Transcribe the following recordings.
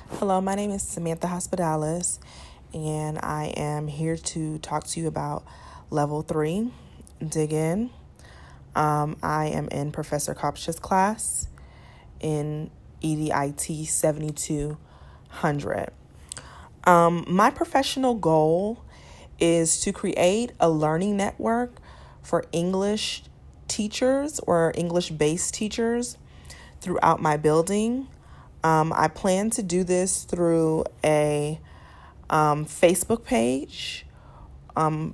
Hello, my name is Samantha Hospitalis, and I am here to talk to you about Level 3, Dig In. I am in Professor Kopch's class in EDIT 7200. My professional goal is to create a learning network for English teachers or English-based teachers throughout my building. I plan to do this through a Facebook page,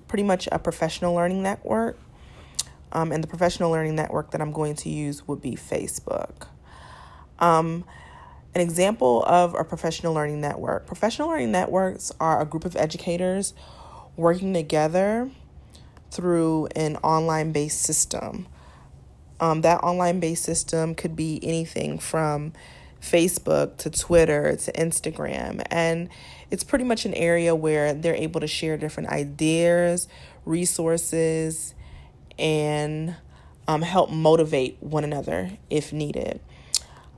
pretty much a professional learning network. And the professional learning network that I'm going to use would be Facebook. An example of a professional learning network. Professional learning networks are a group of educators working together through an online-based system. That online-based system could be anything from Facebook to Twitter to Instagram. And it's pretty much an area where they're able to share different ideas, resources, and help motivate one another if needed.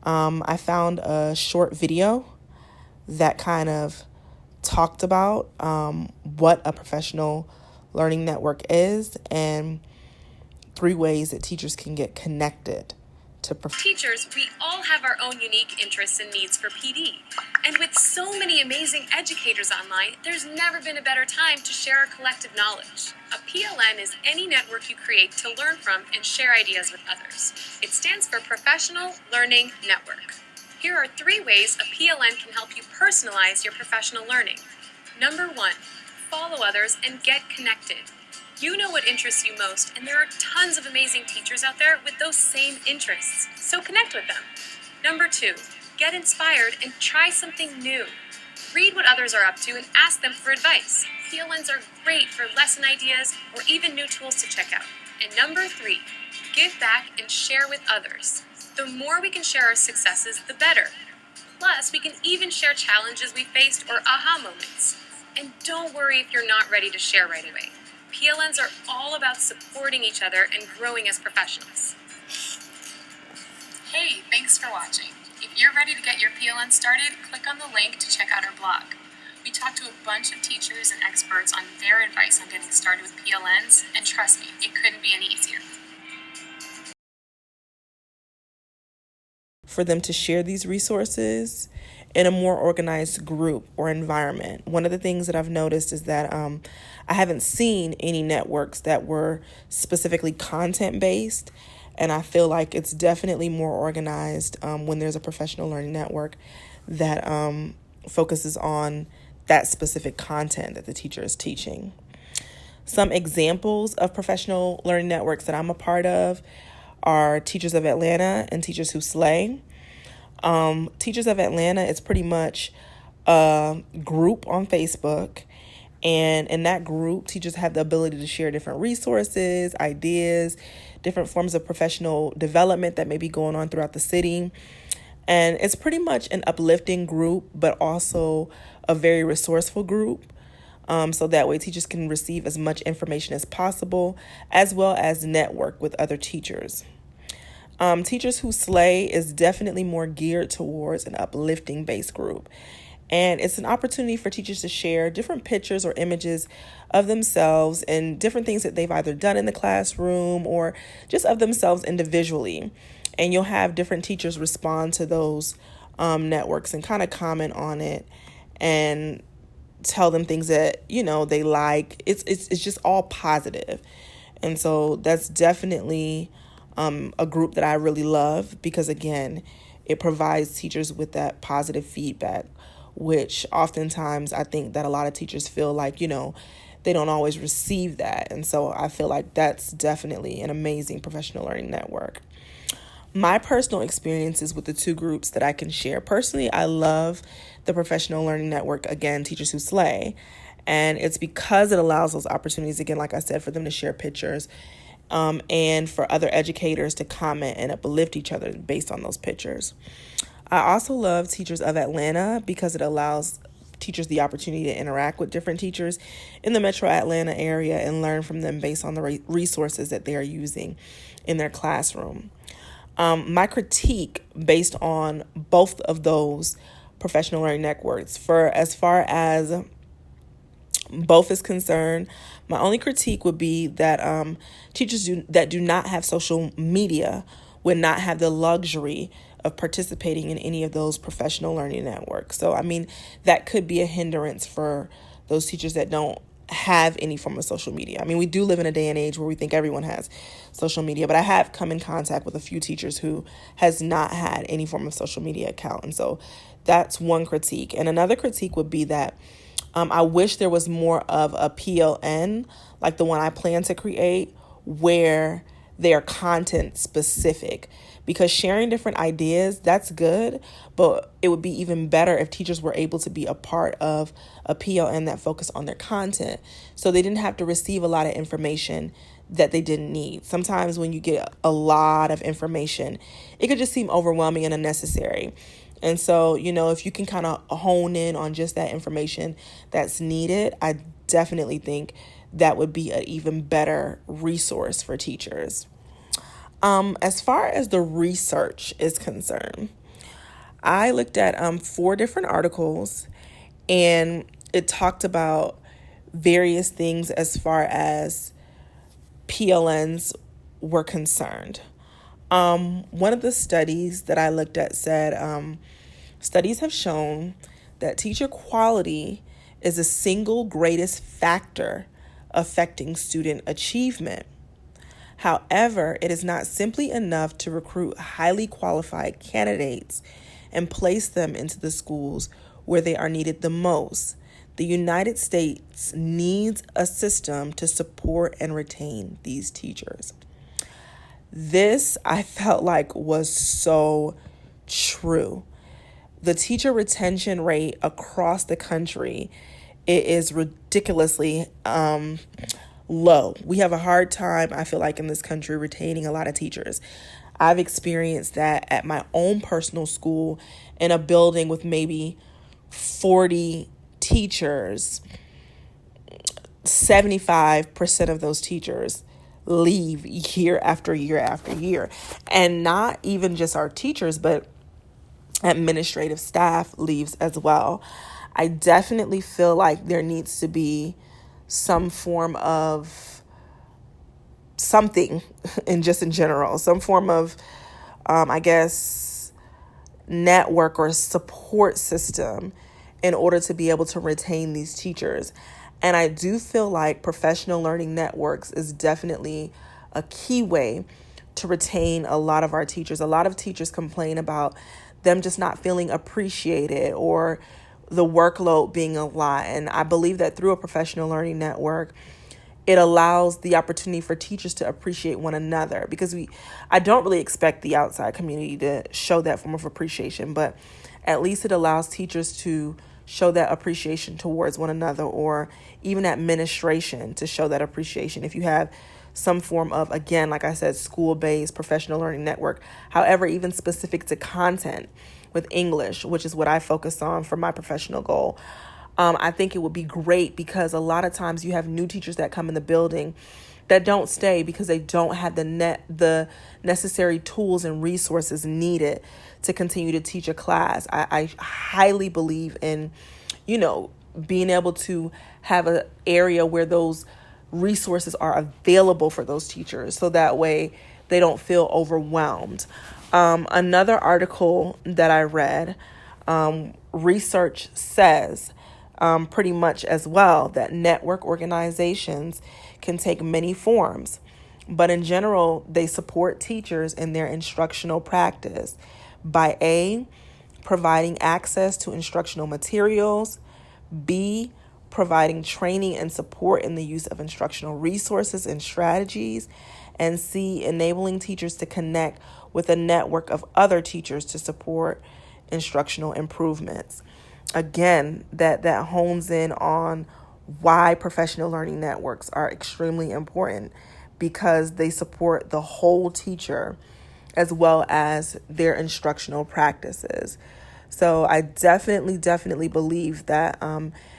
I found a short video that kind of talked about what a professional learning network is and 3 ways that teachers can get connected to Teachers, we all have our own unique interests and needs for PD. And with so many amazing educators online, there's never been a better time to share our collective knowledge. A PLN is any network you create to learn from and share ideas with others. It stands for Professional Learning Network. Here are 3 ways a PLN can help you personalize your professional learning. Number 1, follow others and get connected. You know what interests you most, and there are tons of amazing teachers out there with those same interests, so connect with them. Number 2, get inspired and try something new. Read what others are up to and ask them for advice. PLNs are great for lesson ideas or even new tools to check out. And number 3, give back and share with others. The more we can share our successes, the better. Plus, we can even share challenges we faced or aha moments. And don't worry if you're not ready to share right away. PLNs are all about supporting each other and growing as professionals. Hey, thanks for watching. If you're ready to get your PLN started, click on the link to check out our blog. We talked to a bunch of teachers and experts on their advice on getting started with PLNs, and trust me, it couldn't be any easier. For them to share these resources in a more organized group or environment. One of the things that I've noticed is that I haven't seen any networks that were specifically content-based, and I feel like it's definitely more organized when there's a professional learning network that focuses on that specific content that the teacher is teaching. Some examples of professional learning networks that I'm a part of are Teachers of Atlanta and Teachers Who Slay. Teachers of Atlanta is pretty much a group on Facebook. And in that group, teachers have the ability to share different resources, ideas, different forms of professional development that may be going on throughout the city. And it's pretty much an uplifting group, but also a very resourceful group. So that way teachers can receive as much information as possible, as well as network with other teachers. Teachers Who Slay is definitely more geared towards an uplifting based group. And it's an opportunity for teachers to share different pictures or images of themselves and different things that they've either done in the classroom or just of themselves individually. And you'll have different teachers respond to those networks and kind of comment on it and tell them things that, they like. It's just all positive. And so that's definitely a group that I really love because, again, it provides teachers with that positive feedback, which oftentimes I think that a lot of teachers feel like, they don't always receive that. And so I feel like that's definitely an amazing professional learning network. My personal experiences with the 2 groups that I can share. Personally, I love the Professional Learning Network, again, Teachers Who Slay. And it's because it allows those opportunities, again, like I said, for them to share pictures and for other educators to comment and uplift each other based on those pictures. I also love Teachers of Atlanta because it allows teachers the opportunity to interact with different teachers in the Metro Atlanta area and learn from them based on the resources that they are using in their classroom. My critique based on both of those professional learning networks. For as far as both is concerned, my only critique would be that teachers that do not have social media would not have the luxury of participating in any of those professional learning networks. So, I mean, that could be a hindrance for those teachers that don't have any form of social media. I mean, we do live in a day and age where we think everyone has social media, but I have come in contact with a few teachers who has not had any form of social media account. And so that's one critique. And another critique would be that I wish there was more of a PLN, like the one I plan to create, where they are content specific. Because sharing different ideas, that's good, but it would be even better if teachers were able to be a part of a PLN that focused on their content, so they didn't have to receive a lot of information that they didn't need. Sometimes when you get a lot of information, it could just seem overwhelming and unnecessary. And so, if you can kind of hone in on just that information that's needed, I definitely think that would be an even better resource for teachers. As far as the research is concerned, I looked at 4 different articles, and it talked about various things as far as PLNs were concerned. One of the studies that I looked at said, studies have shown that teacher quality is the single greatest factor affecting student achievement. However, it is not simply enough to recruit highly qualified candidates and place them into the schools where they are needed the most. The United States needs a system to support and retain these teachers. This, I felt like, was so true. The teacher retention rate across the country, it is ridiculously low. We have a hard time, I feel like, in this country retaining a lot of teachers. I've experienced that at my own personal school in a building with maybe 40 teachers. 75% of those teachers leave year after year after year. And not even just our teachers, but administrative staff leaves as well. I definitely feel like there needs to be some form of something in general, some form of, network or support system in order to be able to retain these teachers. And I do feel like professional learning networks is definitely a key way to retain a lot of our teachers. A lot of teachers complain about them just not feeling appreciated or the workload being a lot. And I believe that through a professional learning network, it allows the opportunity for teachers to appreciate one another, because I don't really expect the outside community to show that form of appreciation, but at least it allows teachers to show that appreciation towards one another, or even administration to show that appreciation. If you have some form of, again, like I said, school-based professional learning network, however, even specific to content with English, which is what I focus on for my professional goal, I think it would be great, because a lot of times you have new teachers that come in the building that don't stay because they don't have the necessary tools and resources needed to continue to teach a class. I highly believe in, being able to have an area where those resources are available for those teachers, so that way they don't feel overwhelmed. Another article that I read, research says pretty much as well that network organizations can take many forms, but in general, they support teachers in their instructional practice by A, providing access to instructional materials, B, providing training and support in the use of instructional resources and strategies, and C, enabling teachers to connect with a network of other teachers to support instructional improvements. Again, that hones in on why professional learning networks are extremely important, because they support the whole teacher as well as their instructional practices. So I definitely believe that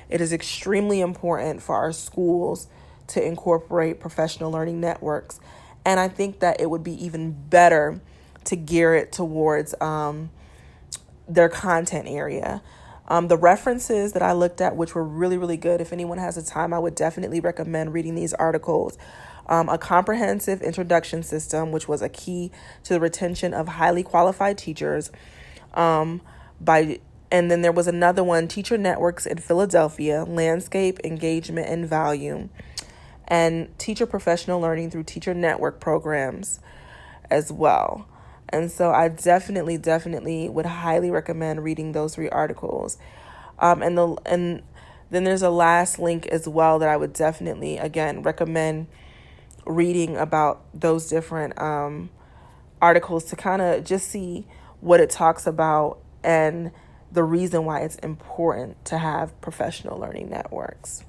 it is extremely important for our schools to incorporate professional learning networks. And I think that it would be even better to gear it towards their content area. The references that I looked at, which were really, really good. If anyone has the time, I would definitely recommend reading these articles. A comprehensive introduction system, which was a key to the retention of highly qualified teachers. And then there was another one, Teacher Networks in Philadelphia, Landscape, Engagement, and Value, and Teacher Professional Learning through Teacher Network programs as well. And so I definitely would highly recommend reading those 3 articles. And then there's a last link as well that I would definitely, again, recommend reading about those different articles to kind of just see what it talks about and the reason why it's important to have professional learning networks.